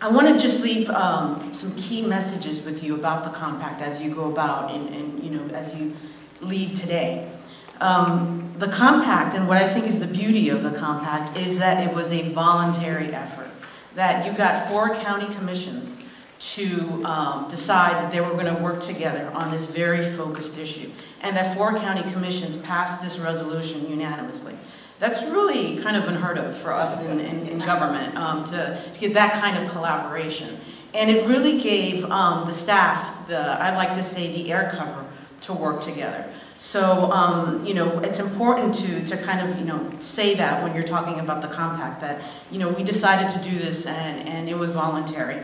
I want to just leave some key messages with you about the compact as you go about and as you leave today. The compact, and what I think is the beauty of the compact, is that it was a voluntary effort. That you got 4 county commissions to decide that they were going to work together on this very focused issue, and that 4 county commissions passed this resolution unanimously. That's really kind of unheard of for us in government, to get that kind of collaboration. And it really gave the staff, I'd like to say, the air cover to work together. So, it's important to kind of, say that when you're talking about the compact, that, we decided to do this and it was voluntary.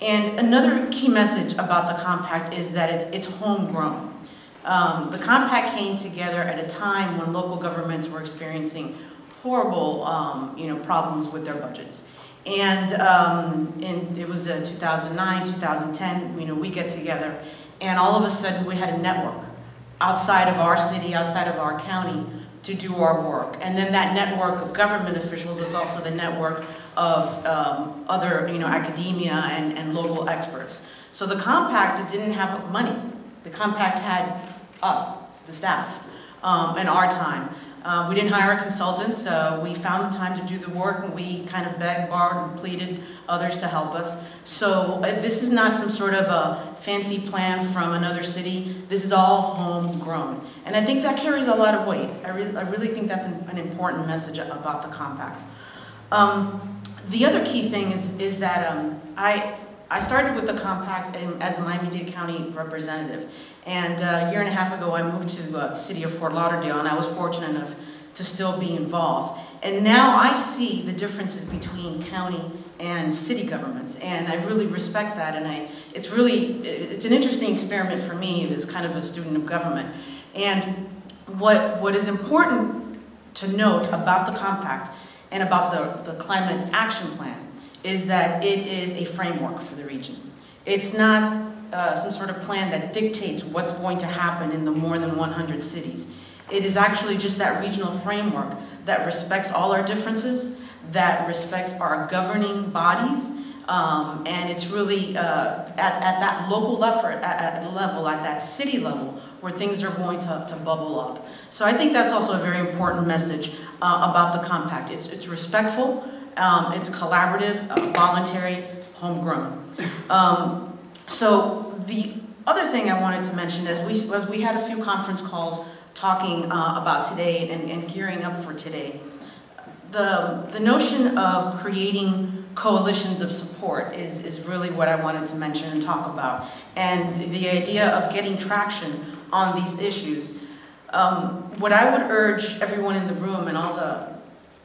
And another key message about the compact is that it's homegrown. The compact came together at a time when local governments were experiencing horrible, problems with their budgets. And it was 2009, 2010, we get together, and all of a sudden we had a network outside of our city, outside of our county, to do our work. And then that network of government officials was also the network of other, academia and local experts. So the compact, it didn't have money. The compact had us, the staff, and our time. We didn't hire a consultant. We found the time to do the work, and we kind of begged, borrowed, and pleaded others to help us. So this is not some sort of a fancy plan from another city. This is all homegrown. And I think that carries a lot of weight. I really think that's an important message about the compact. The other key thing is that I started with the compact as a Miami-Dade County representative, and a year and a half ago I moved to the city of Fort Lauderdale, and I was fortunate enough to still be involved. And now I see the differences between county and city governments, and I really respect that, and it's an interesting experiment for me as kind of a student of government. And what is important to note about the compact and about the climate action plan is that it is a framework for the region. It's not some sort of plan that dictates what's going to happen in the more than 100 cities. It is actually just that regional framework that respects all our differences, that respects our governing bodies, and it's really at that local level, at that city level, where things are going to bubble up. So I think that's also a very important message about the compact. It's respectful, it's collaborative, voluntary, homegrown. So the other thing I wanted to mention is we had a few conference calls talking about today and gearing up for today. The notion of creating coalitions of support is really what I wanted to mention and talk about. And the idea of getting traction on these issues. What I would urge everyone in the room and all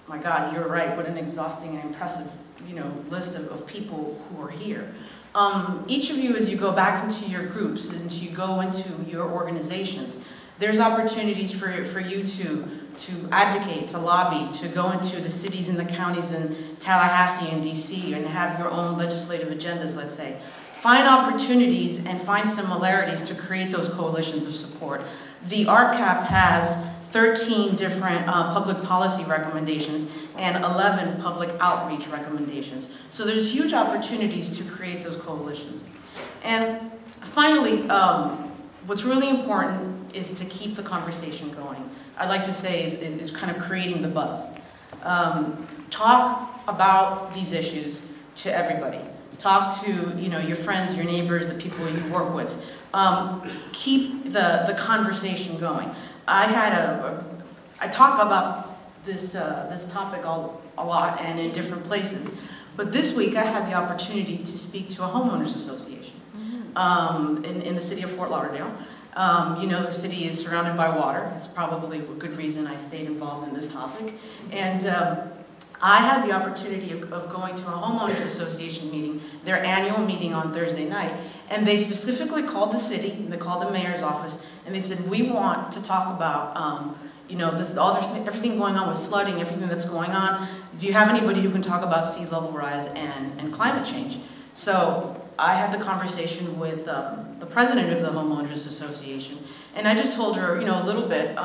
my God, you're right, what an exhausting and impressive, list of people who are here. Each of you, as you go back into your groups, and you go into your organizations, there's opportunities for you to advocate, to lobby, to go into the cities and the counties in Tallahassee and DC and have your own legislative agendas, let's say. Find opportunities and find similarities to create those coalitions of support. The RCAP has 13 different public policy recommendations and 11 public outreach recommendations. So there's huge opportunities to create those coalitions. And finally, what's really important is to keep the conversation going. I'd like to say is kind of creating the buzz. Talk about these issues to everybody. Talk to your friends, your neighbors, the people you work with. Keep the conversation going. I talk about this topic a lot and in different places, but this week I had the opportunity to speak to a homeowners association in the city of Fort Lauderdale. The city is surrounded by water. It's probably a good reason I stayed involved in this topic. And I had the opportunity of going to a homeowners association meeting, their annual meeting on Thursday night, and they specifically called the city, and they called the mayor's office, and they said, we want to talk about everything going on with flooding, everything that's going on. Do you have anybody who can talk about sea level rise and climate change? So I had the conversation with the president of the homeowners association, and I just told her, a little bit.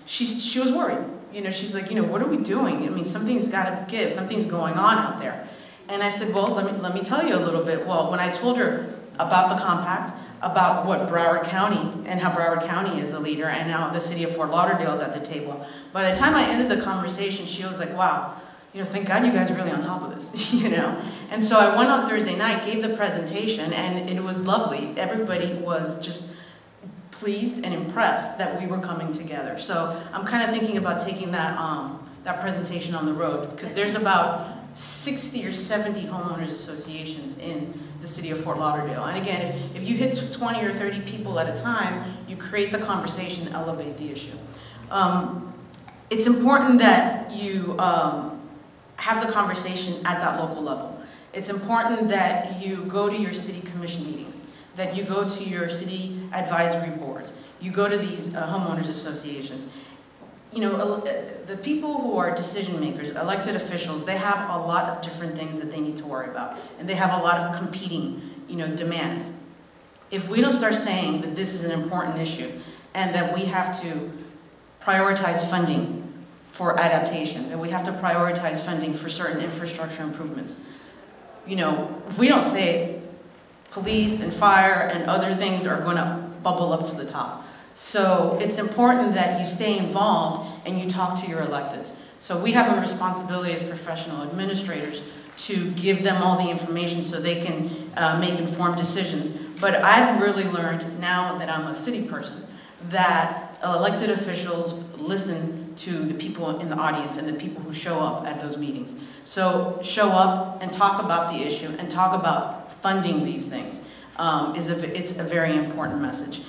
She was worried. She's like, what are we doing? I mean, something's got to give. Something's going on out there. And I said, well, let me tell you a little bit. Well, when I told her about the compact, about what Broward County and how Broward County is a leader and now the city of Fort Lauderdale is at the table, by the time I ended the conversation, she was like, wow, thank God you guys are really on top of this, And so I went on Thursday night, gave the presentation, and it was lovely. Everybody was just pleased and impressed that we were coming together. So I'm kind of thinking about taking that presentation on the road, because there's about 60 or 70 homeowners associations in the city of Fort Lauderdale. And again, if you hit 20 or 30 people at a time, you create the conversation, elevate the issue. It's important that you have the conversation at that local level. It's important that you go to your city commission meetings, that you go to your city advisory boards, you go to these homeowners associations. The people who are decision makers, elected officials, they have a lot of different things that they need to worry about, and they have a lot of competing, demands. If we don't start saying that this is an important issue and that we have to prioritize funding for adaptation, that we have to prioritize funding for certain infrastructure improvements, if we don't say it, police and fire and other things are going to bubble up to the top. So it's important that you stay involved and you talk to your electeds. So we have a responsibility as professional administrators to give them all the information so they can make informed decisions. But I've really learned, now that I'm a city person, that elected officials listen to the people in the audience and the people who show up at those meetings. So show up and talk about the issue and talk about funding these things. It's a very important message.